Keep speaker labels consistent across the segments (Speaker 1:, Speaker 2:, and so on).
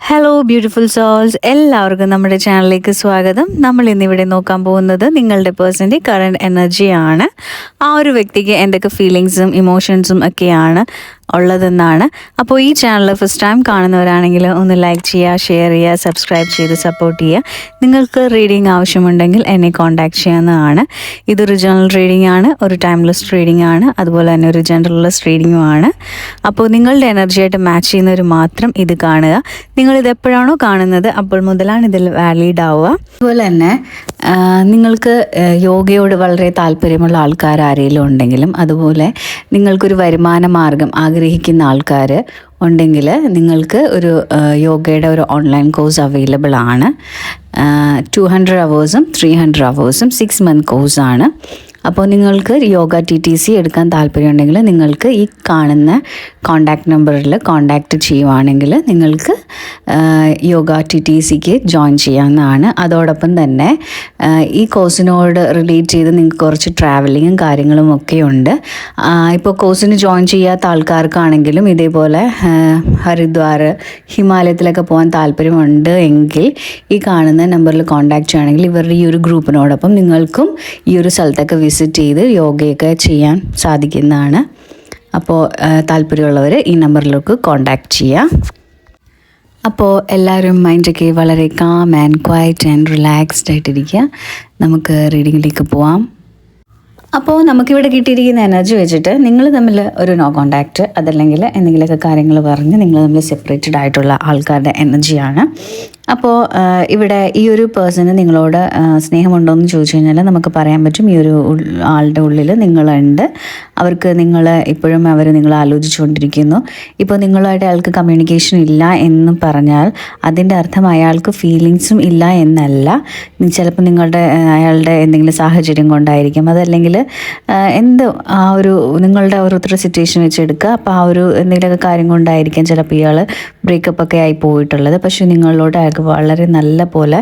Speaker 1: Hello beautiful souls, എല്ലാവർക്കും നമ്മുടെ ചാനലിലേക്ക് സ്വാഗതം. നമ്മൾ ഇന്നിവിടെ നോക്കാൻ പോകുന്നത് നിങ്ങളുടെ പേഴ്സൻ്റെ കറണ്ട് എനർജിയാണ്. ആ ഒരു വ്യക്തിക്ക് എന്തൊക്കെ ഫീലിങ്സും ഇമോഷൻസും ഒക്കെയാണ് ഉള്ളതെന്നാണ്. അപ്പോൾ ഈ ചാനൽ ഫസ്റ്റ് ടൈം കാണുന്നവരാണെങ്കിൽ ഒന്ന് ലൈക്ക് ചെയ്യുക, ഷെയർ ചെയ്യുക, സബ്സ്ക്രൈബ് ചെയ്ത് സപ്പോർട്ട് ചെയ്യുക. നിങ്ങൾക്ക് റീഡിംഗ് ആവശ്യമുണ്ടെങ്കിൽ എന്നെ കോൺടാക്ട് ചെയ്യാവുന്നതാണ്. ഇതൊരു ജനറൽ റീഡിംഗ് ആണ്, ഒരു ടൈംലെസ് റീഡിംഗ് ആണ്, അതുപോലെ തന്നെ ഒരു ജനറൽലെസ് റീഡിങ്ങും ആണ്. അപ്പോൾ നിങ്ങളുടെ എനർജിയായിട്ട് മാച്ച് ചെയ്യുന്നവർ മാത്രം ഇത് കാണുക. നിങ്ങളിത് എപ്പോഴാണോ കാണുന്നത് അപ്പോൾ മുതലാണ് ഇതിൽ വാലിഡ് ആവുക. അതുപോലെ തന്നെ നിങ്ങൾക്ക് യോഗയോട് വളരെ താല്പര്യമുള്ള ആൾക്കാർ ആരെങ്കിലും ഉണ്ടെങ്കിലും, അതുപോലെ നിങ്ങൾക്കൊരു വരുമാന മാർഗം ആഗ്രഹിക്കുന്ന ആൾക്കാർ ഉണ്ടെങ്കിൽ നിങ്ങൾക്ക് ഒരു യോഗയുടെ ഒരു ഓൺലൈൻ കോഴ്സ് അവൈലബിൾ ആണ്. 200 അവേഴ്സും 300 അവേഴ്സും 6 മന്ത് കോഴ്സാണ്. അപ്പോൾ നിങ്ങൾക്ക് യോഗ TTC എടുക്കാൻ താല്പര്യമുണ്ടെങ്കിൽ നിങ്ങൾക്ക് ഈ കാണുന്ന കോണ്ടാക്ട് നമ്പറിൽ കോണ്ടാക്റ്റ് ചെയ്യുവാണെങ്കിൽ നിങ്ങൾക്ക് യോഗ TTCക്ക് ജോയിൻ ചെയ്യാവുന്നതാണ്. അതോടൊപ്പം തന്നെ ഈ കോഴ്സിനോട് റിലേറ്റ് ചെയ്ത് നിങ്ങൾക്ക് കുറച്ച് ട്രാവലിങ്ങും കാര്യങ്ങളും ഒക്കെ ഉണ്ട്. ഇപ്പോൾ കോഴ്സിന് ജോയിൻ ചെയ്യാത്ത ആൾക്കാർക്കാണെങ്കിലും ഇതേപോലെ ഹരിദ്വാർ, ഹിമാലയത്തിലൊക്കെ പോകാൻ താല്പര്യമുണ്ട് എങ്കിൽ ഈ കാണുന്ന നമ്പറിൽ കോണ്ടാക്ട് ചെയ്യുകയാണെങ്കിൽ ഇവരുടെ ഈ ഒരു ഗ്രൂപ്പിനോടൊപ്പം നിങ്ങൾക്കും ഈ ഒരു സ്ഥലത്തൊക്കെ വിസിറ്റ് ചെയ്ത് യോഗയൊക്കെ ചെയ്യാൻ സാധിക്കുന്നതാണ്. അപ്പോൾ താല്പര്യമുള്ളവർ ഈ നമ്പറിലേക്ക് കോണ്ടാക്ട് ചെയ്യാം. അപ്പോൾ എല്ലാവരും മൈൻഡൊക്കെ വളരെ calm and quiet and relaxed ആയിട്ടിരിക്കുക. നമുക്ക് റീഡിങ്ങിലേക്ക് പോവാം. അപ്പോൾ നമുക്കിവിടെ കിട്ടിയിരിക്കുന്ന എനർജി വെച്ചിട്ട് നിങ്ങൾ തമ്മിൽ ഒരു നോ കോണ്ടാക്റ്റ്, അതല്ലെങ്കിൽ എന്തെങ്കിലുമൊക്കെ കാര്യങ്ങൾ പറഞ്ഞ് നിങ്ങൾ തമ്മിൽ സെപ്പറേറ്റഡ് ആയിട്ടുള്ള ആൾക്കാരുടെ എനർജിയാണ്. അപ്പോൾ ഇവിടെ ഈ ഒരു പേഴ്സണ് നിങ്ങളോട് സ്നേഹമുണ്ടോ എന്ന് ചോദിച്ചു കഴിഞ്ഞാൽ നമുക്ക് പറയാൻ പറ്റും ഈ ഒരു ആളുടെ ഉള്ളിൽ നിങ്ങളുണ്ട്. അവർക്ക് നിങ്ങൾ ഇപ്പോഴും അവർ നിങ്ങളെ ആലോചിച്ചുകൊണ്ടിരിക്കുന്നു. ഇപ്പോൾ നിങ്ങളുമായിട്ട് അയാൾക്ക് കമ്മ്യൂണിക്കേഷൻ ഇല്ല എന്ന് പറഞ്ഞാൽ അതിൻ്റെ അർത്ഥം അയാൾക്ക് ഫീലിങ്സും ഇല്ല എന്നല്ല. ചിലപ്പോൾ അയാളുടെ എന്തെങ്കിലും സാഹചര്യം കൊണ്ടായിരിക്കും, അതല്ലെങ്കിൽ ആ ഒരു നിങ്ങളുടെ ഓരോരുത്തരുടെ സിറ്റുവേഷൻ വെച്ചെടുക്കുക. അപ്പോൾ ആ ഒരു എന്തെങ്കിലുമൊക്കെ കാര്യം കൊണ്ടായിരിക്കാം ചിലപ്പോൾ ഇയാൾ ബ്രേക്കപ്പ് ഒക്കെ ആയി പോയിട്ടുള്ളത്. പക്ഷേ നിങ്ങളോട് അയാൾക്ക് വളരെ നല്ല പോലെ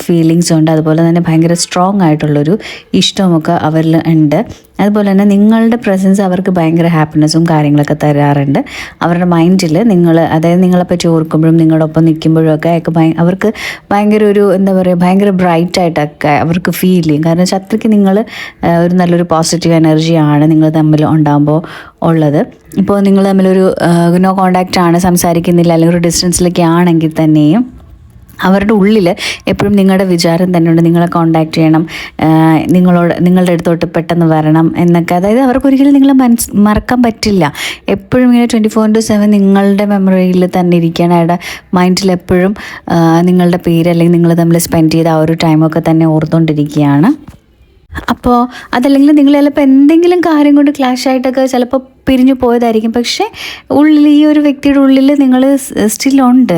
Speaker 1: ഫീലിങ്സ് ഉണ്ട്. അതുപോലെ തന്നെ ഭയങ്കര സ്ട്രോങ് ആയിട്ടുള്ളൊരു ഇഷ്ടമൊക്കെ അവരിൽ ഉണ്ട്. അതുപോലെ തന്നെ നിങ്ങളുടെ പ്രസൻസ് അവർക്ക് ഭയങ്കര ഹാപ്പിനെസ്സും കാര്യങ്ങളൊക്കെ തരാറുണ്ട്. അവരുടെ മൈൻഡിൽ അതായത് നിങ്ങളെപ്പറ്റി ഓർക്കുമ്പോഴും നിങ്ങളുടെ ഒപ്പം നിൽക്കുമ്പോഴും ഒക്കെ അവർക്ക് ഭയങ്കര ഒരു എന്താ പറയുക, ഭയങ്കര ബ്രൈറ്റായിട്ടൊക്കെ അവർക്ക് ഫീൽ ചെയ്യും. കാരണം അത്രയ്ക്ക് നിങ്ങൾ ഒരു നല്ലൊരു പോസിറ്റീവ് എനർജിയാണ് നിങ്ങൾ തമ്മിൽ ഉണ്ടാകുമ്പോൾ ഉള്ളത്. ഇപ്പോൾ നിങ്ങൾ തമ്മിലൊരു നോ കോണ്ടാക്റ്റ് ആണ്, സംസാരിക്കുന്നില്ല, അല്ലെങ്കിൽ ഒരു ഡിസ്റ്റൻസിലൊക്കെ ആണെങ്കിൽ തന്നെയും അവരുടെ ഉള്ളിൽ എപ്പോഴും നിങ്ങളുടെ വിചാരം തന്നെയുണ്ട്, നിങ്ങളെ കോണ്ടാക്ട് ചെയ്യണം, നിങ്ങളുടെ അടുത്തോട്ട് പെട്ടെന്ന് വരണം എന്നൊക്കെ. അതായത് അവർക്കൊരിക്കലും നിങ്ങളെ മറക്കാൻ പറ്റില്ല. എപ്പോഴും ഇങ്ങനെ 24/7 നിങ്ങളുടെ മെമ്മറിയിൽ തന്നെ ഇരിക്കുകയാണ്. അയാളുടെ മൈൻഡിൽ എപ്പോഴും നിങ്ങളുടെ പേര് അല്ലെങ്കിൽ നിങ്ങൾ തമ്മിൽ സ്പെൻഡ് ചെയ്ത ആ ഒരു ടൈമൊക്കെ തന്നെ ഓർത്തുകൊണ്ടിരിക്കുകയാണ്. അപ്പോൾ അതല്ലെങ്കിൽ നിങ്ങൾ ചിലപ്പോൾ എന്തെങ്കിലും കാര്യം കൊണ്ട് ക്ലാഷ് ആയിട്ടൊക്കെ ചിലപ്പോൾ പിരിഞ്ഞു പോയതായിരിക്കും. പക്ഷേ ഈ ഒരു വ്യക്തിയുടെ ഉള്ളിൽ നിങ്ങൾ സ്റ്റില്ലുണ്ട്.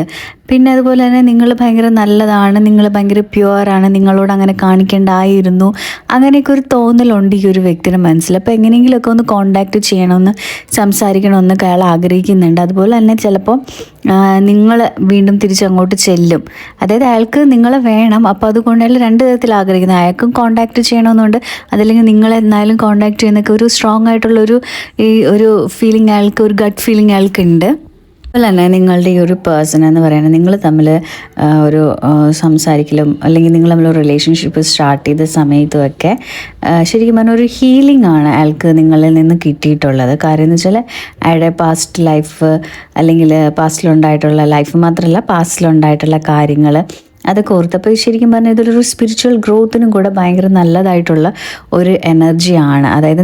Speaker 1: പിന്നെ അതുപോലെ തന്നെ നിങ്ങൾ ഭയങ്കര നല്ലതാണ്, നിങ്ങൾ ഭയങ്കര പ്യുവറാണ്, നിങ്ങളോട് അങ്ങനെ കാണിക്കേണ്ടായിരുന്നു, അങ്ങനെയൊക്കെ ഒരു തോന്നലുണ്ട് ഈ ഒരു വ്യക്തിയുടെ മനസ്സിൽ. അപ്പോൾ എങ്ങനെയെങ്കിലുമൊക്കെ ഒന്ന് കോണ്ടാക്റ്റ് ചെയ്യണമെന്ന്, സംസാരിക്കണമെന്നൊക്കെ അയാൾ ആഗ്രഹിക്കുന്നുണ്ട്. അതുപോലെ തന്നെ ചിലപ്പോൾ നിങ്ങൾ വീണ്ടും തിരിച്ചങ്ങോട്ട് ചെല്ലും. അതായത് അയാൾക്ക് നിങ്ങളെ വേണം. അപ്പോൾ അതുകൊണ്ട് അയാൾ രണ്ട് തരത്തിൽ ആഗ്രഹിക്കുന്നത്, അയാൾക്കും കോണ്ടാക്റ്റ് ചെയ്യണമെന്നുണ്ട്, അതല്ലെങ്കിൽ നിങ്ങളെന്നാലും കോണ്ടാക്ട് ചെയ്യുന്നൊക്കെ ഒരു സ്ട്രോങ് ആയിട്ടുള്ളൊരു ഒരു ഫീലിംഗ് അയാൾക്ക്, ഒരു ഗട്ട് ഫീലിംഗ് അയാൾക്കുണ്ട്. അതുപോലെ തന്നെ നിങ്ങളുടെ ഈ ഒരു പേഴ്സൺ എന്ന് പറയുന്നത് നിങ്ങൾ തമ്മിൽ ഒരു സംസാരിക്കലും അല്ലെങ്കിൽ നിങ്ങൾ തമ്മിൽ ഒരു റിലേഷൻഷിപ്പ് സ്റ്റാർട്ട് ചെയ്ത സമയത്തുമൊക്കെ ശരിക്കും പറഞ്ഞാൽ ഒരു ഹീലിംഗ് ആണ് അയാൾക്ക് നിങ്ങളിൽ നിന്ന് കിട്ടിയിട്ടുള്ളത്. കാര്യം എന്ന് വെച്ചാൽ അയാളുടെ പാസ്റ്റ് ലൈഫ്, അല്ലെങ്കിൽ പാസ്റ്റിലുണ്ടായിട്ടുള്ള ലൈഫ് മാത്രമല്ല പാസ്റ്റിലുണ്ടായിട്ടുള്ള കാര്യങ്ങൾ അതൊക്കെ ഓർത്തപ്പോൾ ശരിക്കും പറഞ്ഞാൽ ഇതൊരു സ്പിരിച്വൽ ഗ്രോത്തിനും കൂടെ ഭയങ്കര നല്ലതായിട്ടുള്ള ഒരു എനർജിയാണ്. അതായത്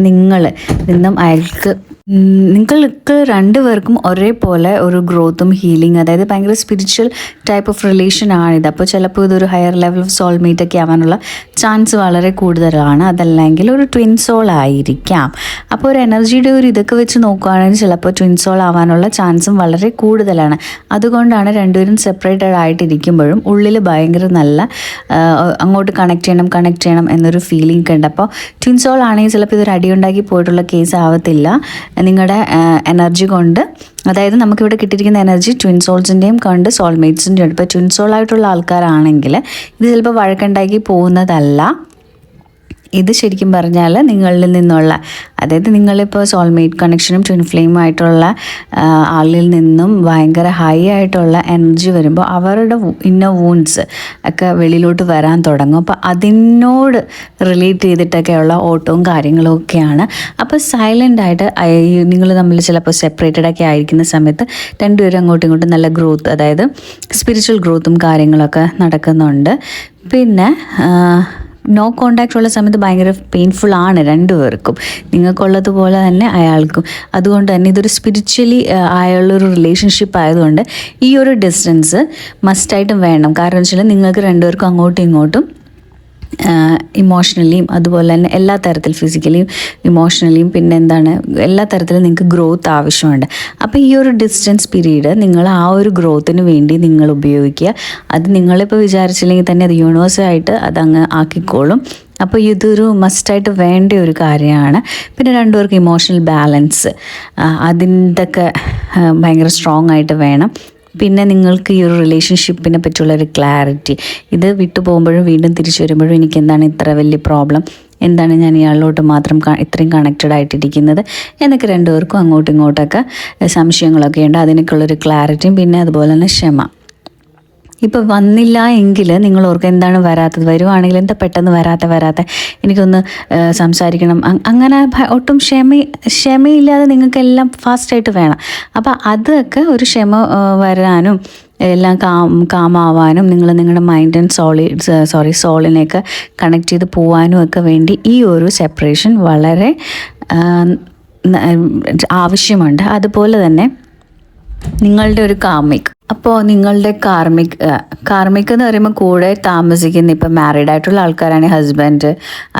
Speaker 1: നിങ്ങൾക്ക് രണ്ടുപേർക്കും ഒരേപോലെ ഒരു ഗ്രോത്തും ഹീലിംഗ്, അതായത് ഭയങ്കര സ്പിരിച്വൽ ടൈപ്പ് ഓഫ് റിലേഷൻ ആണിത്. അപ്പോൾ ചിലപ്പോൾ ഇതൊരു ഹയർ ലെവൽ ഓഫ് സോൾമേറ്റ് ഒക്കെ ആവാനുള്ള ചാൻസ് വളരെ കൂടുതലാണ്. അതല്ലെങ്കിൽ ഒരു ട്വിൻ സോൾ ആയിരിക്കാം. അപ്പോൾ ഒരു എനർജിയുടെ ഒരു ഇതൊക്കെ വെച്ച് നോക്കുകയാണെങ്കിൽ ചിലപ്പോൾ ട്വിൻ സോൾ ആവാനുള്ള ചാൻസും വളരെ കൂടുതലാണ്. അതുകൊണ്ടാണ് രണ്ടുപേരും സെപ്പറേറ്റഡ് ആയിട്ടിരിക്കുമ്പോഴും ഉള്ളിൽ ഭയങ്കര നല്ല അങ്ങോട്ട് കണക്ട് ചെയ്യണം എന്നൊരു ഫീലിംഗ് ഉണ്ട്. അപ്പോൾ ട്വിൻ സോൾ ആണെങ്കിൽ ചിലപ്പോൾ ഇതൊരു അടിയുണ്ടാക്കി പോയിട്ടുള്ള കേസ് ആവത്തില്ല. നിങ്ങളുടെ എനർജി കൊണ്ട്, അതായത് നമുക്കിവിടെ കിട്ടിയിരിക്കുന്ന എനർജി ട്വിൻ സോൾസിൻ്റെയും കണ്ട് സോൾമേറ്റ്സിൻ്റെയും ഉണ്ട്. ഇപ്പോൾ ട്വിൻ സോൾ ആയിട്ടുള്ള ആൾക്കാരാണെങ്കിൽ ഇത് ചിലപ്പോൾ വഴക്കുണ്ടാക്കി പോകുന്നതല്ല. ഇത് ശരിക്കും പറഞ്ഞാൽ നിങ്ങളിൽ നിന്നുള്ള, അതായത് നിങ്ങളിപ്പോൾ സോൾമേറ്റ് കണക്ഷനും ട്വിൻ ഫ്ലെയിമും ആയിട്ടുള്ള ആളിൽ നിന്നും ഭയങ്കര ഹൈ ആയിട്ടുള്ള എനർജി വരുമ്പോൾ അവരുടെ ഇന്നർ വൂൺസ് ഒക്കെ വെളിയിലോട്ട് വരാൻ തുടങ്ങും. അപ്പോൾ അതിനോട് റിലേറ്റ് ചെയ്തിട്ടൊക്കെയുള്ള ഓട്ടവും കാര്യങ്ങളും ഒക്കെയാണ്. അപ്പോൾ സൈലൻ്റായിട്ട് നിങ്ങൾ തമ്മിൽ ചിലപ്പോൾ സെപ്പറേറ്റഡ് ഒക്കെ ആയിരിക്കുന്ന സമയത്ത് രണ്ടുപേരും അങ്ങോട്ടും ഇങ്ങോട്ടും നല്ല ഗ്രോത്ത്, അതായത് സ്പിരിച്വൽ ഗ്രോത്തും കാര്യങ്ങളൊക്കെ നടക്കുന്നുണ്ട്. പിന്നെ നോ കോണ്ടാക്റ്റ് ഉള്ള സമയത്ത് ഭയങ്കര പെയിൻഫുൾ ആണ് രണ്ടുപേർക്കും, നിങ്ങൾക്കുള്ളതുപോലെ തന്നെ അയാൾക്കും. അതുകൊണ്ട് തന്നെ ഇതൊരു സ്പിരിച്വലി ആയുള്ളൊരു റിലേഷൻഷിപ്പ് ആയതുകൊണ്ട് ഈ ഒരു ഡിസ്റ്റൻസ് മസ്റ്റായിട്ടും വേണം. കാരണം വെച്ചാൽ നിങ്ങൾക്ക് രണ്ടുപേർക്കും അങ്ങോട്ടും ഇങ്ങോട്ടും ഇമോഷണലിയും അതുപോലെ തന്നെ എല്ലാ തരത്തിലും ഫിസിക്കലിയും ഇമോഷണലിയും പിന്നെ എന്താണ് എല്ലാ തരത്തിലും നിങ്ങൾക്ക് ഗ്രോത്ത് ആവശ്യമുണ്ട്. അപ്പോൾ ഈ ഒരു ഡിസ്റ്റൻസ് പീരീഡ് നിങ്ങൾ ആ ഒരു ഗ്രോത്തിന് വേണ്ടി നിങ്ങൾ ഉപയോഗിക്കുക. അത് നിങ്ങളിപ്പോൾ വിചാരിച്ചില്ലെങ്കിൽ തന്നെ അത് യൂണിവേഴ്സായിട്ട് അതങ്ങ് ആക്കിക്കോളും. അപ്പോൾ ഇതൊരു മസ്റ്റായിട്ട് വേണ്ട ഒരു കാര്യമാണ്. പിന്നെ രണ്ടുപേർക്ക് ഇമോഷണൽ ബാലൻസ് അതിൻ്റെയൊക്കെ ഭയങ്കര സ്ട്രോങ് ആയിട്ട് വേണം. പിന്നെ നിങ്ങൾക്ക് ഈ ഒരു റിലേഷൻഷിപ്പിനെ പറ്റിയുള്ളൊരു ക്ലാരിറ്റി, ഇത് വിട്ടു പോകുമ്പോഴും വീണ്ടും തിരിച്ചു വരുമ്പോഴും എനിക്ക് എന്താണ് ഇത്ര വലിയ പ്രോബ്ലം, എന്താണ് ഞാൻ ഇയാളിലോട്ട് മാത്രം ഇത്രയും കണക്റ്റഡ് ആയിട്ടിരിക്കുന്നത് എന്നൊക്കെ രണ്ടുപേർക്കും അങ്ങോട്ടും ഇങ്ങോട്ടൊക്കെ സംശയങ്ങളൊക്കെ ഉണ്ട്. അതിനൊക്കെയുള്ളൊരു ക്ലാരിറ്റിയും പിന്നെ അതുപോലെ തന്നെ ക്ഷമ. ഇപ്പോൾ വന്നില്ല എങ്കിൽ നിങ്ങൾ ഓർക്കുക എന്താണ് വരാത്തത്, വരുവാണെങ്കിൽ എന്താ പെട്ടെന്ന് വരാത്ത എനിക്കൊന്ന് സംസാരിക്കണം, അങ്ങനെ ഒട്ടും ക്ഷമയില്ലാതെ നിങ്ങൾക്കെല്ലാം ഫാസ്റ്റായിട്ട് വേണം. അപ്പോൾ അതൊക്കെ ഒരു ക്ഷമ വരാനും എല്ലാം കാമാവാനും നിങ്ങൾ നിങ്ങളുടെ മൈൻഡ് ആൻഡ് സോളിനെയൊക്കെ കണക്ട് ചെയ്ത് പോകാനും ഒക്കെ വേണ്ടി ഈ ഒരു സെപ്പറേഷൻ വളരെ ആവശ്യമുണ്ട്. അതുപോലെ തന്നെ നിങ്ങളുടെ ഒരു കാർമിക്, അപ്പോൾ നിങ്ങളുടെ കാർമിക് എന്ന് പറയുമ്പോൾ കൂടെ താമസിക്കുന്ന ഇപ്പോൾ മാരീഡ് ആയിട്ടുള്ള ആൾക്കാരാണെങ്കിൽ ഹസ്ബൻഡ്,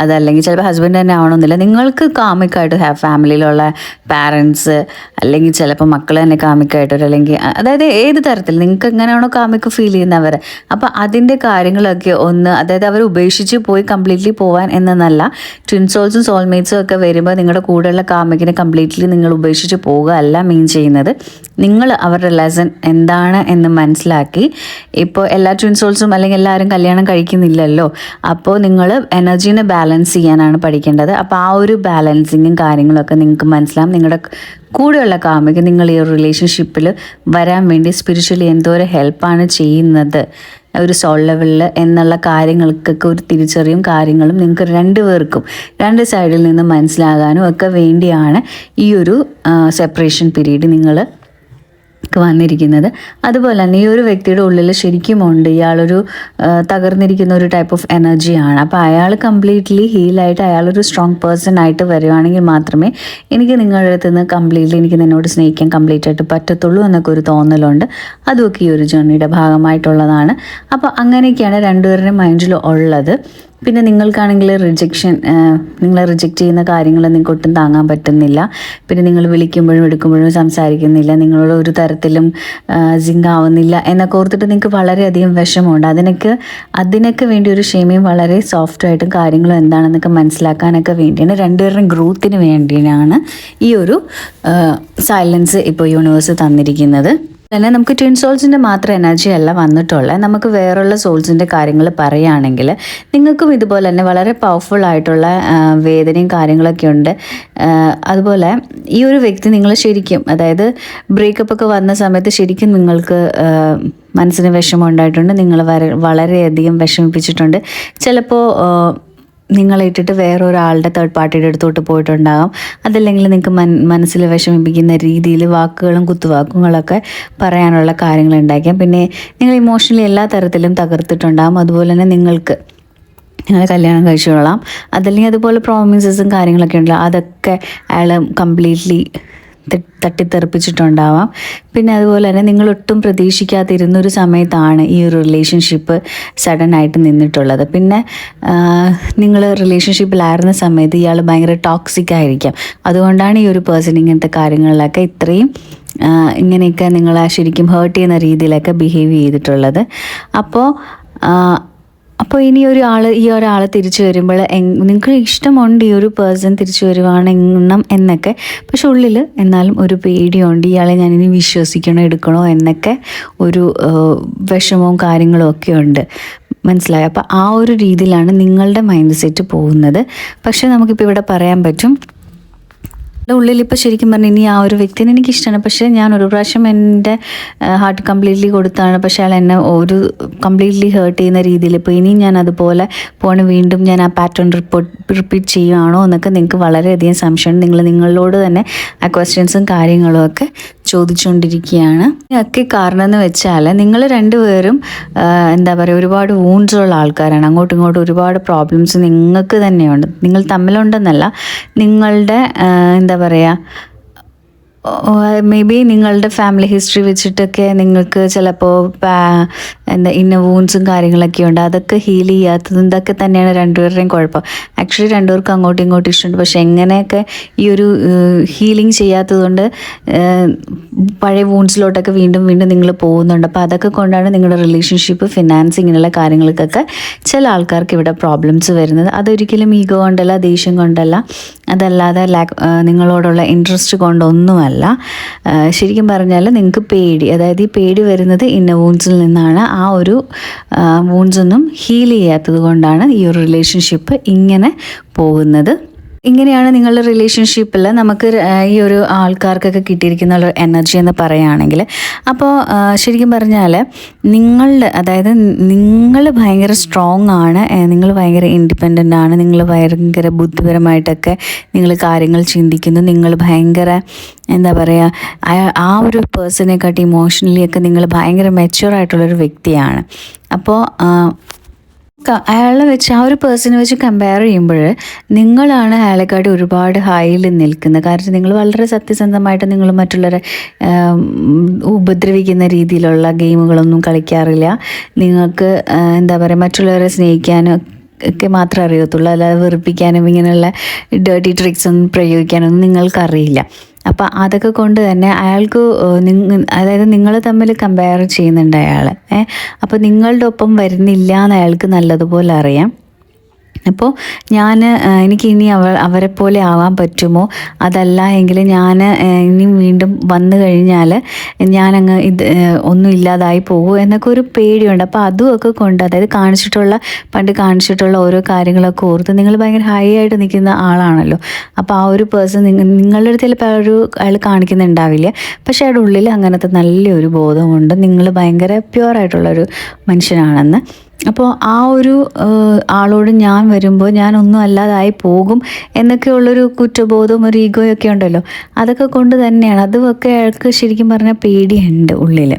Speaker 1: അതല്ലെങ്കിൽ ചിലപ്പോൾ ഹസ്ബൻഡ് തന്നെ ആവണമെന്നില്ല, നിങ്ങൾക്ക് കാർമിക്കായിട്ട് ഫാമിലിയിലുള്ള പാരൻസ്, അല്ലെങ്കിൽ ചിലപ്പോൾ മക്കൾ തന്നെ കാർമിക്കായിട്ട്, അല്ലെങ്കിൽ അതായത് ഏത് തരത്തിൽ നിങ്ങൾക്ക് എങ്ങനെയാണോ കാർമിക് ഫീൽ ചെയ്യുന്നവർ, അപ്പോൾ അതിൻ്റെ കാര്യങ്ങളൊക്കെ അതായത് അവർ ഉപേക്ഷിച്ച് പോയി കംപ്ലീറ്റ്ലി പോകാൻ എന്നല്ല, ട്വിൻ സോൾസും സോൾമേറ്റ്സും ഒക്കെ വരുമ്പോൾ നിങ്ങളുടെ കൂടെയുള്ള കാർമിക്കിനെ കംപ്ലീറ്റ്ലി നിങ്ങൾ ഉപേക്ഷിച്ച് പോവുക അല്ല മീൻ ചെയ്യുന്നത്. നിങ്ങൾ അവരുടെ ലെസൺ എന്താണ് എന്ന് മനസ്സിലാക്കി, ഇപ്പോൾ എല്ലാ ട്വിൻ സോൾസും അല്ലെങ്കിൽ എല്ലാവരും കല്യാണം കഴിക്കുന്നില്ലല്ലോ, അപ്പോൾ നിങ്ങൾ എനർജീനെ ബാലൻസ് ചെയ്യാനാണ് പഠിക്കേണ്ടത്. അപ്പോൾ ആ ഒരു ബാലൻസിങ്ങും കാര്യങ്ങളൊക്കെ നിങ്ങൾക്ക് മനസ്സിലാവും. നിങ്ങളുടെ കൂടെയുള്ള കാമുകി നിങ്ങൾ ഈ ഒരു റിലേഷൻഷിപ്പിൽ വരാൻ വേണ്ടി സ്പിരിച്വലി എന്തോരം ഹെൽപ്പാണ് ചെയ്യുന്നത് ഒരു സോൾ ലെവലിൽ എന്നുള്ള കാര്യങ്ങൾക്കൊക്കെ ഒരു തിരിച്ചറിയും കാര്യങ്ങളും നിങ്ങൾക്ക് രണ്ടുപേർക്കും രണ്ട് സൈഡിൽ നിന്ന് മനസ്സിലാകാനും ഒക്കെ വേണ്ടിയാണ് ഈ ഒരു സെപ്പറേഷൻ പീരീഡ് നിങ്ങൾ വന്നിരിക്കുന്നത്. അതുപോലെ തന്നെ ഈ ഒരു വ്യക്തിയുടെ ഉള്ളിൽ ശരിക്കും ഉണ്ട് ഇയാളൊരു തകർന്നിരിക്കുന്ന ഒരു ടൈപ്പ് ഓഫ് എനർജിയാണ്. അപ്പോൾ അയാൾ കംപ്ലീറ്റ്ലി ഹീലായിട്ട് അയാളൊരു സ്ട്രോങ് പേഴ്സൺ ആയിട്ട് വരുവാണെങ്കിൽ മാത്രമേ എനിക്ക് നിങ്ങളുടെ അടുത്ത് നിന്ന് കംപ്ലീറ്റ്ലി എനിക്ക് നിന്നോട് സ്നേഹിക്കാൻ കംപ്ലീറ്റ് ആയിട്ട് പറ്റത്തുള്ളൂ എന്നൊക്കെ ഒരു തോന്നലുണ്ട്. അതുമൊക്കെ ഈ ഒരു ജേർണിയുടെ ഭാഗമായിട്ടുള്ളതാണ്. അപ്പോൾ അങ്ങനെയൊക്കെയാണ് രണ്ടുപേരുടെയും മൈൻഡിൽ ഉള്ളത്. പിന്നെ നിങ്ങൾക്കാണെങ്കിൽ നിങ്ങളെ റിജക്റ്റ് ചെയ്യുന്ന കാര്യങ്ങൾ നിങ്ങൾക്ക് ഒട്ടും താങ്ങാൻ പറ്റുന്നില്ല. പിന്നെ നിങ്ങൾ വിളിക്കുമ്പോഴും എടുക്കുമ്പോഴും സംസാരിക്കുന്നില്ല, നിങ്ങളോട് ഒരു തരത്തിലും സിങ്ക് ആവുന്നില്ല എന്നൊക്കെ ഓർത്തിട്ട് നിങ്ങൾക്ക് വളരെയധികം വിഷമമുണ്ട്. അതിനൊക്കെ വേണ്ടി ഒരു ക്ഷമയും വളരെ സോഫ്റ്റായിട്ടും കാര്യങ്ങളും എന്താണെന്നൊക്കെ മനസ്സിലാക്കാനൊക്കെ വേണ്ടിയാണ്, രണ്ടുപേരുടെയും ഗ്രോത്തിന് വേണ്ടിയാണ് ഈ ഒരു സൈലൻസ് ഇപ്പോൾ യൂണിവേഴ്സ് തന്നിരിക്കുന്നത്. തന്നെ നമുക്ക് ട്വിൻ സോൾസിൻ്റെ മാത്രം എനർജി അല്ല വന്നിട്ടുള്ളത്, നമുക്ക് വേറുള്ള സോൾസിൻ്റെ കാര്യങ്ങൾ പറയുകയാണെങ്കിൽ നിങ്ങൾക്കും ഇതുപോലെ തന്നെ വളരെ പവർഫുൾ ആയിട്ടുള്ള വേദനയും കാര്യങ്ങളൊക്കെ ഉണ്ട്. അതുപോലെ ഈ ഒരു വ്യക്തി നിങ്ങൾ ശരിക്കും, അതായത് ബ്രേക്കപ്പ് ഒക്കെ വന്ന സമയത്ത് ശരിക്കും നിങ്ങൾക്ക് മനസ്സിന് വിഷമം ഉണ്ടായിട്ടുണ്ട്, നിങ്ങൾ വളരെയധികം വിഷമിപ്പിച്ചിട്ടുണ്ട്. ചിലപ്പോൾ നിങ്ങളെ ഇട്ടിട്ട് വേറൊരാളുടെ തേർഡ് പാർട്ടിയുടെ അടുത്തോട്ട് പോയിട്ടുണ്ടാകാം. അതല്ലെങ്കിൽ നിങ്ങൾക്ക് മനസ്സിൽ വിഷമിപ്പിക്കുന്ന രീതിയിൽ വാക്കുകളും കുത്തുവാക്കുകളൊക്കെ പറയാനുള്ള കാര്യങ്ങൾ ഉണ്ടാക്കിയാൽ പിന്നെ നിങ്ങൾ ഇമോഷണലി എല്ലാ തരത്തിലും തകർത്തിട്ടുണ്ടാകും. അതുപോലെ തന്നെ നിങ്ങൾക്ക് കല്യാണം കഴിച്ചുകൊള്ളാം, അതല്ലെങ്കിൽ അതുപോലെ പ്രോമിസസും കാര്യങ്ങളൊക്കെ ഉണ്ടല്ലോ, അതൊക്കെ അയാൾ കംപ്ലീറ്റ്ലി തട്ടിത്തെറിപ്പിച്ചിട്ടുണ്ടാവാം. പിന്നെ അതുപോലെ തന്നെ നിങ്ങളൊട്ടും പ്രതീക്ഷിക്കാതിരുന്നൊരു സമയത്താണ് ഈ ഒരു റിലേഷൻഷിപ്പ് സഡനായിട്ട് നിന്നിട്ടുള്ളത്. പിന്നെ നിങ്ങൾ റിലേഷൻഷിപ്പിലായിരുന്ന സമയത്ത് ഇയാൾ ഭയങ്കര ടോക്സിക് ആയിരിക്കാം. അതുകൊണ്ടാണ് ഈ ഒരു പേഴ്സൺ ഇങ്ങനത്തെ കാര്യങ്ങളിലൊക്കെ ഇത്രയും ഇങ്ങനെയൊക്കെ നിങ്ങളെ ശരിക്കും ഹേർട്ട് ചെയ്യുന്ന രീതിയിലൊക്കെ ബിഹേവ് ചെയ്തിട്ടുള്ളത്. അപ്പോൾ ഇനി ഈ ഒരാൾ തിരിച്ചു വരുമ്പോൾ നിങ്ങൾക്ക് ഇഷ്ടമുണ്ട് ഈ ഒരു പേഴ്സൺ തിരിച്ചു വരുവാണെന്നും എന്നൊക്കെ, പക്ഷെ ഉള്ളിൽ എന്നാലും ഒരു പേടിയുണ്ട്, ഇയാളെ ഞാനിനി വിശ്വസിക്കണോ എടുക്കണോ എന്നൊക്കെ ഒരു വിഷമവും കാര്യങ്ങളും ഒക്കെ ഉണ്ട്. മനസ്സിലായോ? അപ്പോൾ ആ ഒരു രീതിയിലാണ് നിങ്ങളുടെ മൈൻഡ് സെറ്റ് പോകുന്നത്. പക്ഷേ നമുക്കിപ്പോൾ ഇവിടെ പറയാൻ പറ്റും, ഉള്ളിൽ ഇപ്പോൾ ശരിക്കും പറഞ്ഞാൽ ഇനി ആ ഒരു വ്യക്തിനെ എനിക്കിഷ്ടമാണ്, പക്ഷേ ഞാൻ ഒരു പ്രാവശ്യം എൻ്റെ ഹാർട്ട് കംപ്ലീറ്റ്ലി കൊടുത്താണ്, പക്ഷേ അയാൾ എന്നെ ഒരു കംപ്ലീറ്റ്ലി ഹേർട്ട് ചെയ്യുന്ന രീതിയിൽ ഇപ്പോൾ ഇനിയും ഞാൻ അതുപോലെ വീണ്ടും ഞാൻ ആ പാറ്റേൺ റിപ്പീറ്റ് ചെയ്യുകയാണോ എന്നൊക്കെ നിങ്ങൾക്ക് വളരെയധികം സംശയമുണ്ട്. നിങ്ങളോട് തന്നെ ആ ക്വസ്റ്റ്യൻസും കാര്യങ്ങളും ഒക്കെ ചോദിച്ചുകൊണ്ടിരിക്കുകയാണ്. ഇതിനൊക്കെ കാരണം എന്ന് വെച്ചാൽ നിങ്ങൾ രണ്ടുപേരും എന്താ പറയുക, ഒരുപാട് വൂൺസ് ഉള്ള ആൾക്കാരാണ്. അങ്ങോട്ടും ഇങ്ങോട്ടും ഒരുപാട് പ്രോബ്ലംസ് നിങ്ങൾക്ക് തന്നെയുണ്ട്. നിങ്ങൾ തമ്മിലുണ്ടെന്നല്ല, നിങ്ങളുടെ എന്താ പറയുക, മേ ബി നിങ്ങളുടെ ഫാമിലി ഹിസ്റ്ററി വെച്ചിട്ടൊക്കെ നിങ്ങൾക്ക് ചിലപ്പോൾ ഇന്ന വൂൺസും കാര്യങ്ങളൊക്കെ ഉണ്ട്. അതൊക്കെ ഹീൽ ചെയ്യാത്തത് ഇതൊക്കെ തന്നെയാണ് രണ്ടുപേരുടെയും കുഴപ്പം. ആക്ച്വലി രണ്ടുപേർക്കും അങ്ങോട്ടും ഇങ്ങോട്ടും ഇഷ്ടമുണ്ട്, പക്ഷെ എങ്ങനെയൊക്കെ ഈ ഒരു ഹീലിംഗ് ചെയ്യാത്തതുകൊണ്ട് പഴയ വൂൺസിലോട്ടൊക്കെ വീണ്ടും വീണ്ടും നിങ്ങൾ പോകുന്നുണ്ട്. അപ്പോൾ അതൊക്കെ കൊണ്ടാണ് നിങ്ങളുടെ റിലേഷൻഷിപ്പ്, ഫിനാൻസ്, ഇങ്ങനെയുള്ള കാര്യങ്ങൾക്കൊക്കെ ചില ആൾക്കാർക്ക് ഇവിടെ പ്രോബ്ലംസ് വരുന്നത്. അതൊരിക്കലും ഈഗോ കൊണ്ടല്ല, ദേഷ്യം കൊണ്ടല്ല, അതല്ലാതെ നിങ്ങളോടുള്ള ഇൻട്രസ്റ്റ് കൊണ്ടൊന്നുമല്ല. ശരിക്കും പറഞ്ഞാൽ നിങ്ങൾക്ക് പേടി, അതായത് ഈ പേടി വരുന്നത് ഇന്ന വൂൺസിൽ നിന്നാണ്. ആ ഒരു വൂൺസൊന്നും ഹീൽ ചെയ്യാത്തത് കൊണ്ടാണ് ഈ ഒരു റിലേഷൻഷിപ്പ് ഇങ്ങനെ പോകുന്നത്. ഇങ്ങനെയാണ് നിങ്ങളുടെ റിലേഷൻഷിപ്പിൽ നമുക്ക് ഈ ഒരു ആൾക്കാർക്കൊക്കെ കിട്ടിയിരിക്കുന്ന ഒരു എനർജി എന്ന് പറയുകയാണെങ്കിൽ. അപ്പോൾ ശരിക്കും പറഞ്ഞാൽ അതായത് നിങ്ങൾ ഭയങ്കര സ്ട്രോങ് ആണ്, നിങ്ങൾ ഭയങ്കര ഇൻഡിപെൻഡൻ്റ് ആണ്, നിങ്ങൾ ഭയങ്കര ബുദ്ധിപരമായിട്ടൊക്കെ നിങ്ങൾ കാര്യങ്ങൾ ചിന്തിക്കുന്നു, നിങ്ങൾ ഭയങ്കര എന്താ പറയുക, ആ ഒരു പേഴ്സണെക്കാട്ടി ഇമോഷണലി ഒക്കെ നിങ്ങൾ ഭയങ്കര മെച്യൂർ ആയിട്ടുള്ളൊരു വ്യക്തിയാണ്. അപ്പോൾ അയാളെ വെച്ച്, ആ ഒരു പേഴ്സണെ വെച്ച് കമ്പയർ ചെയ്യുമ്പോൾ നിങ്ങളാണ് അയാളെക്കാട്ടി ഒരുപാട് ഹൈയിൽ നിൽക്കുന്നത്. കാരണം നിങ്ങൾ വളരെ സത്യസന്ധമായിട്ട് നിങ്ങൾ മറ്റുള്ളവരെ ഉപദ്രവിക്കുന്ന രീതിയിലുള്ള ഗെയിമുകളൊന്നും കളിക്കാറില്ല. നിങ്ങൾക്ക് എന്താ പറയുക, മറ്റുള്ളവരെ സ്നേഹിക്കാനും ഒക്കെ മാത്രമേ അറിയത്തുള്ളൂ, അല്ലാതെ വെറുപ്പിക്കാനും ഇങ്ങനെയുള്ള ഡേർട്ടി ട്രിക്സ് ഒന്നും പ്രയോഗിക്കാനൊന്നും നിങ്ങൾക്കറിയില്ല. അപ്പം അതൊക്കെ കൊണ്ട് തന്നെ അയാൾക്ക് അതായത് നിങ്ങൾ തമ്മിൽ കമ്പയർ ചെയ്യുന്നുണ്ട് അയാൾ. അപ്പോൾ നിങ്ങളുടെ ഒപ്പം വരുന്നില്ല എന്ന് അയാൾക്ക് നല്ലതുപോലെ അറിയാം. അപ്പോൾ എനിക്ക് ഇനി അവരെ പോലെ ആവാൻ പറ്റുമോ, അതല്ല എങ്കിൽ ഞാൻ ഇനി വീണ്ടും വന്നു കഴിഞ്ഞാൽ ഞാനങ്ങ് ഒന്നും ഇല്ലാതായി പോകുമോ എന്നൊക്കെ ഒരു പേടിയുണ്ട്. അപ്പോൾ അതുമൊക്കെ കൊണ്ട്, അതായത് പണ്ട് കാണിച്ചിട്ടുള്ള ഓരോ കാര്യങ്ങളൊക്കെ ഓർത്ത് നിങ്ങൾ ഭയങ്കര ഹൈ ആയിട്ട് നിൽക്കുന്ന ആളാണല്ലോ. അപ്പോൾ ആ ഒരു പേഴ്സൺ നിങ്ങളുടെ അടുത്ത് ചിലപ്പോൾ അയാൾ കാണിക്കുന്നുണ്ടാവില്ല, പക്ഷേ അയാളുടെ ഉള്ളിൽ അങ്ങനത്തെ നല്ലൊരു ബോധമുണ്ട്, നിങ്ങൾ ഭയങ്കര പ്യുവറായിട്ടുള്ളൊരു മനുഷ്യനാണെന്ന്. അപ്പോൾ ആ ഒരു ആളോട് ഞാൻ വരുമ്പോൾ ഞാനൊന്നും അല്ലാതായി പോകും എന്നൊക്കെയുള്ളൊരു കുറ്റബോധവും ഒരു ഈഗോയൊക്കെ ഉണ്ടല്ലോ, അതൊക്കെ കൊണ്ട് തന്നെയാണ്. അതൊക്കെ അയാൾക്ക് ശരിക്കും പറഞ്ഞാൽ പേടിയുണ്ട് ഉള്ളിൽ.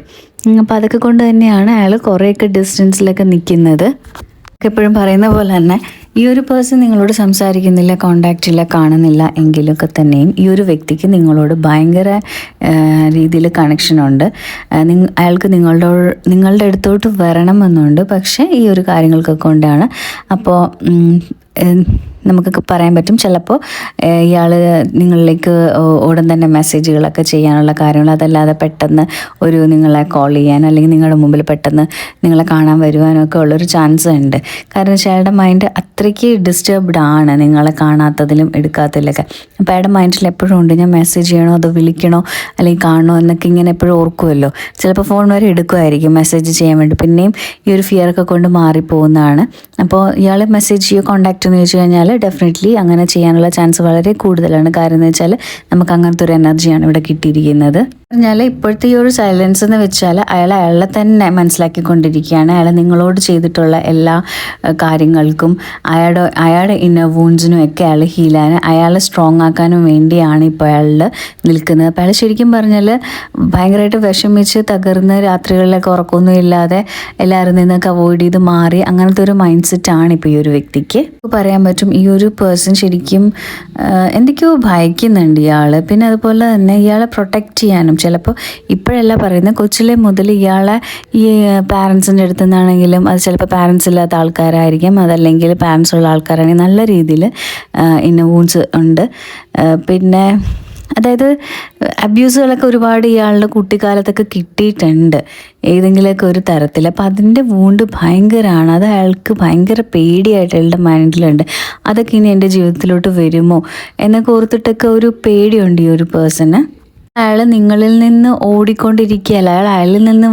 Speaker 1: അപ്പോൾ അതൊക്കെ കൊണ്ട് തന്നെയാണ് അയാൾ കുറേയൊക്കെ ഡിസ്റ്റൻസിലൊക്കെ നിൽക്കുന്നത്. എപ്പോഴും പറയുന്ന പോലെ തന്നെ ഈ ഒരു പേഴ്സൺ നിങ്ങളോട് സംസാരിക്കുന്നില്ല, കോണ്ടാക്റ്റ് ഇല്ല, കാണുന്നില്ല എങ്കിലൊക്കെ തന്നെയും ഈ ഒരു വ്യക്തിക്ക് നിങ്ങളോട് ഭയങ്കര രീതിയിൽ കണക്ഷനുണ്ട്. അയാൾക്ക് നിങ്ങളുടെ അടുത്തോട്ട് വരണമെന്നുണ്ട്, പക്ഷേ ഈ ഒരു കാര്യങ്ങൾക്കൊക്കെ കൊണ്ടാണ്. അപ്പോൾ നമുക്കൊക്കെ പറയാൻ പറ്റും, ചിലപ്പോൾ ഇയാൾ നിങ്ങളിലേക്ക് ഉടൻ തന്നെ മെസ്സേജുകളൊക്കെ ചെയ്യാനുള്ള കാര്യങ്ങൾ, അതല്ലാതെ പെട്ടെന്ന് നിങ്ങളെ കോൾ ചെയ്യാനോ അല്ലെങ്കിൽ നിങ്ങളുടെ മുമ്പിൽ പെട്ടെന്ന് നിങ്ങളെ കാണാൻ വരുവാനോ ഒക്കെ ഉള്ളൊരു ചാൻസ് ഉണ്ട്. കാരണം അയാളുടെ മൈൻഡ് അത്രയ്ക്ക് ഡിസ്റ്റർബ്ഡ് ആണ് നിങ്ങളെ കാണാത്തതിലും എടുക്കാത്തതിലൊക്കെ. അപ്പോൾ അയാളുടെ മൈൻഡിൽ എപ്പോഴും ഉണ്ട്, ഞാൻ മെസ്സേജ് ചെയ്യണോ അതോ വിളിക്കണോ അല്ലെങ്കിൽ കാണണോ എന്നൊക്കെ ഇങ്ങനെ എപ്പോഴും ഓർക്കുമല്ലോ. ചിലപ്പോൾ ഫോൺ വരെ എടുക്കുമായിരിക്കും മെസ്സേജ് ചെയ്യാൻ വേണ്ടി. പിന്നെയും ഈ ഒരു ഫിയറൊക്കെ കൊണ്ട് മാറിപ്പോകുന്നതാണ്. അപ്പോൾ ഇയാൾ മെസ്സേജ് ചെയ്യുക, കോണ്ടാക്റ്റ് എന്ന് ചോദിച്ചു കഴിഞ്ഞാൽ ഡെഫിനറ്റ്ലി അങ്ങനെ ചെയ്യാനുള്ള ചാൻസ് വളരെ കൂടുതലാണ്. കാരണം എന്ന് വെച്ചാൽ നമുക്ക് അങ്ങനത്തെ ഒരു എനർജിയാണ് ഇവിടെ കിട്ടിയിരിക്കുന്നത്. പറഞ്ഞാൽ ഇപ്പോഴത്തെ ഈ ഒരു സൈലൻസ് എന്ന് വെച്ചാൽ അയാളെ തന്നെ മനസ്സിലാക്കിക്കൊണ്ടിരിക്കുകയാണ്. അയാൾ നിങ്ങളോട് ചെയ്തിട്ടുള്ള എല്ലാ കാര്യങ്ങൾക്കും അയാളുടെ ഇന്നർ വൂൺസിനും ഒക്കെ അയാൾ ഹീലാനും അയാളെ സ്ട്രോങ് ആക്കാനും വേണ്ടിയാണ് ഇപ്പോൾ അയാളിൽ നിൽക്കുന്നത്. അപ്പോൾ അയാൾ ശരിക്കും പറഞ്ഞാൽ ഭയങ്കരമായിട്ട് വിഷമിച്ച് തകർന്ന് രാത്രികളിലൊക്കെ ഉറക്കമൊന്നും ഇല്ലാതെ എല്ലാവരും നിന്നൊക്കെ അവോയ്ഡ് ചെയ്ത് മാറി അങ്ങനത്തെ ഒരു മൈൻഡ് സെറ്റാണ് ഇപ്പോൾ ഈ ഒരു വ്യക്തിക്ക്. പറയാൻ പറ്റും ഈ ഒരു പേഴ്സൺ ശരിക്കും എന്തൊക്കെയോ ഭയക്കുന്നുണ്ട് ഇയാൾ. പിന്നെ അതുപോലെ തന്നെ ഇയാളെ പ്രൊട്ടക്റ്റ് ചെയ്യാനും ചിലപ്പോൾ ഇപ്പോഴല്ല പറയുന്നത്, കൊച്ചിലെ മുതൽ ഇയാളെ ഈ പാരൻസിൻ്റെ അടുത്തു നിന്നാണെങ്കിലും, അത് ചിലപ്പോൾ പാരൻസ് ഇല്ലാത്ത ആൾക്കാരായിരിക്കും, അതല്ലെങ്കിൽ പാരൻസ് ഉള്ള ആൾക്കാരാണെങ്കിൽ നല്ല രീതിയിൽ ഇന്ന വൂൺസ് ഉണ്ട്. പിന്നെ അതായത് അബ്യൂസുകളൊക്കെ ഒരുപാട് ഇയാളുടെ കുട്ടിക്കാലത്തൊക്കെ കിട്ടിയിട്ടുണ്ട് ഏതെങ്കിലുമൊക്കെ ഒരു തരത്തിൽ. അപ്പം അതിൻ്റെ വൂണ്ട് ഭയങ്കരമാണ്. അത് അയാൾക്ക് ഭയങ്കര പേടിയായിട്ട് അയാളുടെ മൈൻഡിലുണ്ട്. അതൊക്കെ ഇനി എൻ്റെ ജീവിതത്തിലോട്ട് വരുമോ എന്നൊക്കെ ഓർത്തിട്ടൊക്കെ ഒരു പേടിയുണ്ട് ഈ ഒരു പേഴ്സണ്. അയാൾ നിങ്ങളിൽ നിന്ന് ഓടിക്കൊണ്ടിരിക്കുകയല്ല, അയാളിൽ നിന്ന്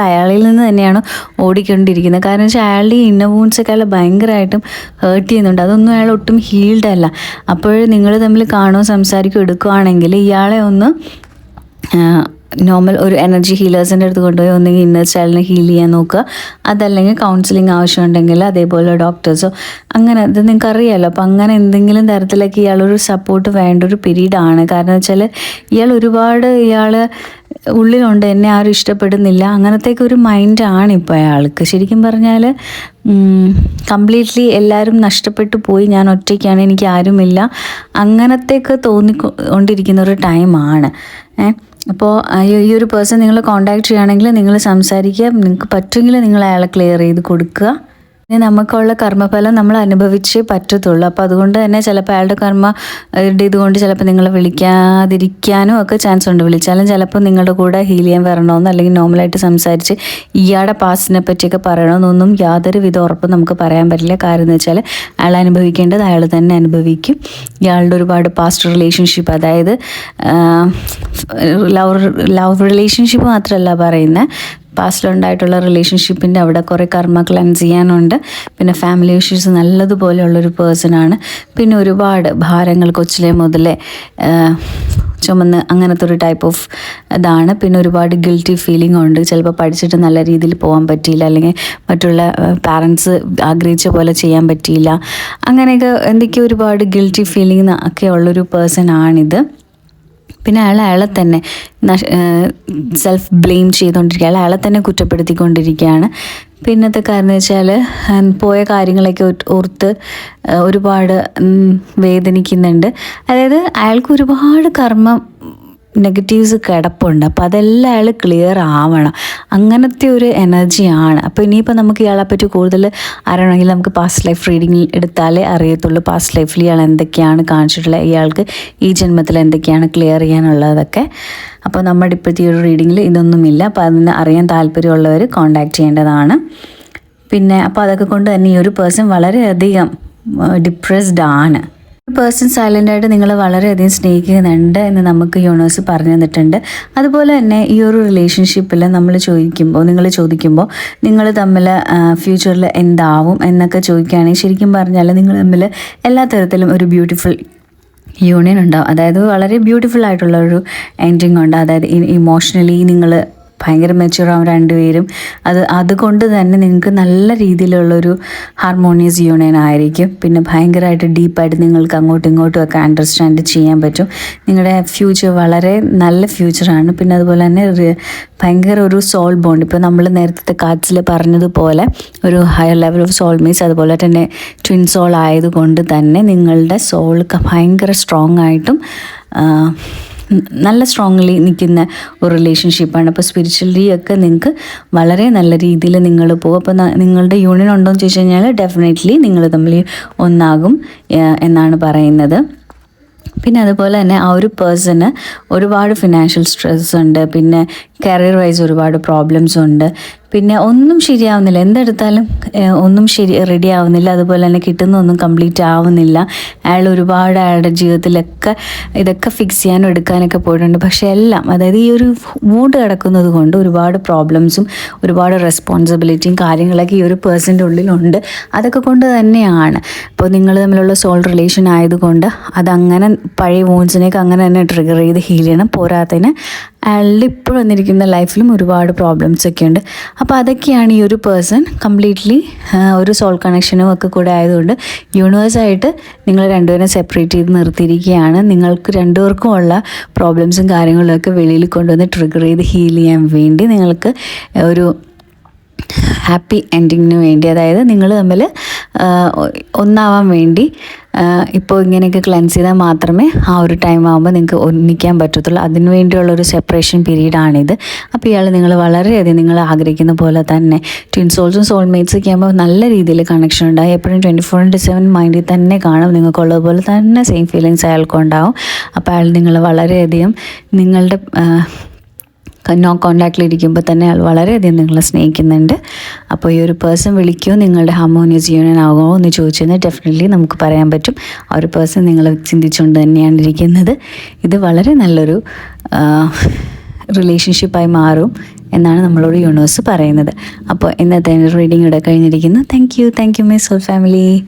Speaker 1: അയാളിൽ നിന്ന് തന്നെയാണ് ഓടിക്കൊണ്ടിരിക്കുന്നത്. കാരണം വെച്ചാൽ അയാളുടെ ഈ ഇന്നർ വൂൺസൊക്കെ അയാൾ ഭയങ്കരമായിട്ടും ഹേർട്ട് ചെയ്യുന്നുണ്ട്. അതൊന്നും അയാൾ ഒട്ടും ഹീൽഡ് അല്ല. അപ്പോൾ നിങ്ങൾ തമ്മിൽ കാണുകയോ സംസാരിക്കുകയോ എടുക്കുകയാണെങ്കിൽ ഇയാളെ ഒന്ന് നോർമൽ ഒരു എനർജി ഹീലേഴ്സിൻ്റെ അടുത്ത് കൊണ്ടുപോയി ഒന്നെങ്കിൽ ഇന്നർ ചൈൽഡിനെ ഹീൽ ചെയ്യാൻ നോക്കുക, അതല്ലെങ്കിൽ കൗൺസിലിംഗ് ആവശ്യമുണ്ടെങ്കിൽ അതേപോലെ ഡോക്ടേഴ്സോ അങ്ങനെ, ഇത് നിങ്ങൾക്ക് അറിയാമല്ലോ. അപ്പോൾ അങ്ങനെ എന്തെങ്കിലും തരത്തിലൊക്കെ ഇയാളൊരു സപ്പോർട്ട് വേണ്ട ഒരു പീരീഡാണ്. കാരണം വെച്ചാൽ ഇയാൾ ഉള്ളിലുണ്ട്, എന്നെ ആരും ഇഷ്ടപ്പെടുന്നില്ല, അങ്ങനത്തേക്ക് ഒരു മൈൻഡാണ് ഇപ്പോൾ അയാൾക്ക്. ശരിക്കും പറഞ്ഞാൽ കംപ്ലീറ്റ്ലി എല്ലാവരും നഷ്ടപ്പെട്ടു പോയി, ഞാൻ ഒറ്റയ്ക്കാണ്, എനിക്ക് ആരുമില്ല, അങ്ങനത്തേക്ക് തോന്നിക്കൊണ്ടിരിക്കുന്ന ഒരു ടൈമാണ്. അപ്പോൾ ഈ ഒരു പേഴ്സൺ നിങ്ങൾ കോൺടാക്ട് ചെയ്യുകയാണെങ്കിൽ നിങ്ങൾ സംസാരിക്കുക, നിങ്ങൾക്ക് പറ്റുമെങ്കിൽ നിങ്ങൾ അയാളെ ക്ലിയർ ചെയ്ത് കൊടുക്കുക. ഇനി നമുക്കുള്ള കർമ്മഫലം നമ്മൾ അനുഭവിച്ചേ പറ്റത്തുള്ളൂ. അപ്പോൾ അതുകൊണ്ട് തന്നെ ചിലപ്പോൾ അയാളുടെ കർമ്മ ഇതുകൊണ്ട് ചിലപ്പോൾ നിങ്ങളെ വിളിക്കാതിരിക്കാനും ഒക്കെ ചാൻസ് ഉണ്ട്. വിളിച്ചാലും ചിലപ്പോൾ നിങ്ങളുടെ കൂടെ ഹീൽ ചെയ്യാൻ വരണമെന്നോ അല്ലെങ്കിൽ നോർമലായിട്ട് സംസാരിച്ച് ഇയാളുടെ പാസ്റ്റിനെ പറ്റിയൊക്കെ പറയണമെന്നൊന്നും യാതൊരു വിധ ഉറപ്പും നമുക്ക് പറയാൻ പറ്റില്ല. കാര്യം എന്ന് വെച്ചാൽ അയാൾ അനുഭവിക്കേണ്ടത് അയാൾ തന്നെ അനുഭവിക്കും. ഇയാളുടെ ഒരുപാട് പാസ്റ്റ് റിലേഷൻഷിപ്പ്, അതായത് ലവ് റിലേഷൻഷിപ്പ് മാത്രമല്ല പറയുന്നത്, പാസ്റ്റിലുണ്ടായിട്ടുള്ള റിലേഷൻഷിപ്പിൻ്റെ അവിടെ കുറേ കർമ്മ ക്ലെൻസ് ചെയ്യാനുണ്ട്. പിന്നെ ഫാമിലി ഇഷ്യൂസ് നല്ലതുപോലെയുള്ളൊരു പേഴ്സണാണ്. പിന്നെ ഒരുപാട് ഭാരങ്ങൾ കൊച്ചിലെ മുതലേ ചുമന്ന് അങ്ങനത്തെ ഒരു ടൈപ്പ് ഓഫ് ഇതാണ്. പിന്നെ ഒരുപാട് ഗിൽറ്റി ഫീലിംഗ് ഉണ്ട്. ചിലപ്പോൾ പഠിച്ചിട്ട് നല്ല രീതിയിൽ പോകാൻ പറ്റിയില്ല, അല്ലെങ്കിൽ മറ്റുള്ള പാരൻസ് ആഗ്രഹിച്ച പോലെ ചെയ്യാൻ പറ്റിയില്ല, അങ്ങനെയൊക്കെ എന്തൊക്കെയോ ഒരുപാട് ഗിൽറ്റി ഫീലിംഗ് ഒക്കെ ഉള്ളൊരു പേഴ്സണാണിത്. പിന്നെ അയാളെ തന്നെ സെൽഫ് ബ്ലെയിം ചെയ്തുകൊണ്ടിരിക്കുക, അയാളെ തന്നെ കുറ്റപ്പെടുത്തിക്കൊണ്ടിരിക്കുകയാണ്. പിന്നത്തെ കാര്യം എന്ന് വെച്ചാൽ പോയ കാര്യങ്ങളൊക്കെ ഓർത്ത് ഒരുപാട് വേദനിക്കുന്നുണ്ട്. അതായത് അയാൾക്ക് ഒരുപാട് കർമ്മം നെഗറ്റീവ്സ് കിടപ്പുണ്ട്. അപ്പോൾ അതെല്ലാം അയാൾ ക്ലിയർ ആവണം, അങ്ങനത്തെ ഒരു എനർജിയാണ്. അപ്പോൾ ഇനിയിപ്പോൾ നമുക്ക് ഇയാളെപ്പറ്റി കൂടുതൽ അറിയണമെങ്കിൽ നമുക്ക് പാസ്റ്റ് ലൈഫ് റീഡിങ്ങിൽ എടുത്താലേ അറിയത്തുള്ളൂ. പാസ്റ്റ് ലൈഫിൽ ഇയാൾ എന്തൊക്കെയാണ് കാണിച്ചിട്ടുള്ളത്, ഇയാൾക്ക് ഈ ജന്മത്തിൽ എന്തൊക്കെയാണ് ക്ലിയർ ചെയ്യാനുള്ളതൊക്കെ. അപ്പോൾ നമ്മുടെ ഇപ്പോഴത്തെ ഈ ഒരു റീഡിങ്ങിൽ ഇതൊന്നുമില്ല. അപ്പോൾ അതിന് അറിയാൻ താല്പര്യമുള്ളവർ കോൺടാക്റ്റ് ചെയ്യേണ്ടതാണ്. പിന്നെ അപ്പോൾ അതൊക്കെ കൊണ്ട് തന്നെ ഈ ഒരു പേഴ്സൺ വളരെയധികം ഡിപ്രസ്ഡ് ആണ്. ഒരു പേഴ്സൺ സൈലൻ്റായിട്ട് നിങ്ങൾ വളരെയധികം സ്നേഹിക്കുന്നുണ്ട് എന്ന് നമുക്ക് യൂണിവേഴ്സ് പറഞ്ഞു തന്നിട്ടുണ്ട്. അതുപോലെ തന്നെ ഈ ഒരു റിലേഷൻഷിപ്പിൽ നിങ്ങൾ ചോദിക്കുമ്പോൾ നിങ്ങൾ തമ്മിൽ ഫ്യൂച്ചറിൽ എന്താവും എന്നൊക്കെ ചോദിക്കുകയാണെങ്കിൽ ശരിക്കും പറഞ്ഞാൽ നിങ്ങൾ തമ്മിൽ എല്ലാ തരത്തിലും ഒരു ബ്യൂട്ടിഫുൾ യൂണിയൻ ഉണ്ടാവും. അതായത് വളരെ ബ്യൂട്ടിഫുൾ ആയിട്ടുള്ള ഒരു എൻഡിങ് ഉണ്ട്. അതായത് ഇമോഷണലി നിങ്ങൾ ഭയങ്കര മെച്യൂറാവും രണ്ടുപേരും. അതുകൊണ്ട് തന്നെ നിങ്ങൾക്ക് നല്ല രീതിയിലുള്ളൊരു ഹാർമോണിയസ് യൂണിയൻ ആയിരിക്കും. പിന്നെ ഭയങ്കരമായിട്ട് ഡീപ്പായിട്ട് നിങ്ങൾക്ക് അങ്ങോട്ടും ഇങ്ങോട്ടും ഒക്കെ അണ്ടർസ്റ്റാൻഡ് ചെയ്യാൻ പറ്റും. നിങ്ങളുടെ ഫ്യൂച്ചർ വളരെ നല്ല ഫ്യൂച്ചറാണ്. പിന്നെ അതുപോലെ തന്നെ ഭയങ്കര ഒരു സോൾ ബോണ്ട്, ഇപ്പോൾ നമ്മൾ നേരത്തെ കാർഡ്സിൽ പറഞ്ഞതുപോലെ ഒരു ഹയർ ലെവൽ ഓഫ് സോൾമേറ്റ്സ്, അതുപോലെ തന്നെ ട്വിൻ സോൾ ആയതുകൊണ്ട് തന്നെ നിങ്ങളുടെ സോൾ ഭയങ്കര സ്ട്രോങ് ആയിട്ടും നല്ല സ്ട്രോങ്ലി നിൽക്കുന്ന ഒരു റിലേഷൻഷിപ്പാണ്. അപ്പോൾ സ്പിരിച്വലി ഒക്കെ നിങ്ങൾക്ക് വളരെ നല്ല രീതിയിൽ നിങ്ങൾ പോകും. അപ്പോൾ നിങ്ങളുടെ യൂണിയൻ ഉണ്ടോ എന്ന് ചോദിച്ചു കഴിഞ്ഞാൽ ഡെഫിനറ്റ്ലി നിങ്ങൾ തമ്മിൽ ഒന്നാകും എന്നാണ് പറയുന്നത്. പിന്നെ അതുപോലെ തന്നെ ആ ഒരു പേഴ്സണ് ഒരുപാട് ഫിനാൻഷ്യൽ സ്ട്രെസ് ഉണ്ട്. പിന്നെ കരിയർ വൈസ് ഒരുപാട് പ്രോബ്ലംസ് ഉണ്ട്. പിന്നെ ഒന്നും ശരിയാവുന്നില്ല, എന്തെടുത്താലും ഒന്നും റെഡി ആവുന്നില്ല. അതുപോലെ തന്നെ കിട്ടുന്നൊന്നും കംപ്ലീറ്റ് ആവുന്നില്ല. അയാൾ ഒരുപാട് അയാളുടെ ജീവിതത്തിലൊക്കെ ഇതൊക്കെ ഫിക്സ് ചെയ്യാനും എടുക്കാനൊക്കെ പോയിട്ടുണ്ട്. പക്ഷേ എല്ലാം, അതായത് ഈ ഒരു മൂഡ് കിടക്കുന്നത് കൊണ്ട് ഒരുപാട് പ്രോബ്ലംസും ഒരുപാട് റെസ്പോൺസിബിലിറ്റിയും കാര്യങ്ങളൊക്കെ ഈ ഒരു പേഴ്സൻ്റെ ഉള്ളിലുണ്ട്. അതൊക്കെ കൊണ്ട് തന്നെയാണ് ഇപ്പോൾ നിങ്ങൾ തമ്മിലുള്ള സോൾ റിലേഷൻ ആയതുകൊണ്ട് അതങ്ങനെ പഴയ വോൺസിനെയൊക്കെ അങ്ങനെ തന്നെ ട്രിഗർ ചെയ്ത് ഹീൽ ചെയ്യണം. പോരാത്തതിന് അയാളുടെ ഇപ്പോൾ വന്നിരിക്കുന്ന ലൈഫിലും ഒരുപാട് പ്രോബ്ലംസ് ഒക്കെ ഉണ്ട്. അപ്പോൾ അതൊക്കെയാണ് ഈ ഒരു പേഴ്സൺ കംപ്ലീറ്റ്ലി ഒരു സോൾ കണക്ഷനും ഒക്കെ കൂടെ ആയതുകൊണ്ട് യൂണിവേഴ്സായിട്ട് നിങ്ങൾ രണ്ടുപേരും സെപ്പറേറ്റ് ചെയ്ത് നിർത്തിയിരിക്കുകയാണ്. നിങ്ങൾക്ക് രണ്ടുപേർക്കും ഉള്ള പ്രോബ്ലംസും കാര്യങ്ങളൊക്കെ വെളിയിൽ കൊണ്ടുവന്ന് ട്രിഗർ ചെയ്ത് ഹീൽ ചെയ്യാൻ വേണ്ടി നിങ്ങൾക്ക് ഒരു ഹാപ്പി എൻഡിങ്ങിന് വേണ്ടി, അതായത് നിങ്ങൾ തമ്മിൽ ഒന്നാവാൻ വേണ്ടി ഇപ്പോൾ ഇങ്ങനെയൊക്കെ ക്ലെൻസ് ചെയ്താൽ മാത്രമേ ആ ഒരു ടൈം ആകുമ്പോൾ നിങ്ങൾക്ക് ഒന്നിക്കാൻ പറ്റത്തുള്ളൂ. അതിനു വേണ്ടിയുള്ളൊരു സെപ്പറേഷൻ പീരീഡാണിത്. അപ്പോൾ ഇയാൾ നിങ്ങൾ വളരെയധികം നിങ്ങൾ ആഗ്രഹിക്കുന്ന പോലെ തന്നെ ട്വിൻ സോൾസും സോൾമേറ്റ്സൊക്കെ ആകുമ്പോൾ നല്ല രീതിയിൽ കണക്ഷൻ ഉണ്ടാകും. എപ്പോഴും 24/7 മൈൻഡിൽ തന്നെ കാണും. നിങ്ങൾക്കുള്ളതുപോലെ തന്നെ സെയിം ഫീലിങ്സ് അയാൾക്കുണ്ടാവും. അപ്പോൾ അയാൾ നിങ്ങൾ വളരെയധികം നിങ്ങളുടെ നോ കോണ്ടാക്റ്റിലിരിക്കുമ്പോൾ തന്നെ ആൾ വളരെയധികം നിങ്ങളെ സ്നേഹിക്കുന്നുണ്ട്. അപ്പോൾ ഈ ഒരു പേഴ്സൺ വിളിക്കുമോ, നിങ്ങളുടെ ഹാർമോണിയസ് യൂണിയൻ ആകുമോ എന്ന് ചോദിച്ചത് ഡെഫിനറ്റ്ലി നമുക്ക് പറയാൻ പറ്റും. ആ ഒരു പേഴ്സൺ നിങ്ങളെ ചിന്തിച്ചുകൊണ്ട് തന്നെയാണ് ഇരിക്കുന്നത്. ഇത് വളരെ നല്ലൊരു റിലേഷൻഷിപ്പായി മാറും എന്നാണ് നമ്മളോട് യൂണിവേഴ്സ് പറയുന്നത്. അപ്പോൾ ഇന്നത്തെ റീഡിംഗ് ഇവിടെ കഴിഞ്ഞിരിക്കുന്നു. Thank you my soul family.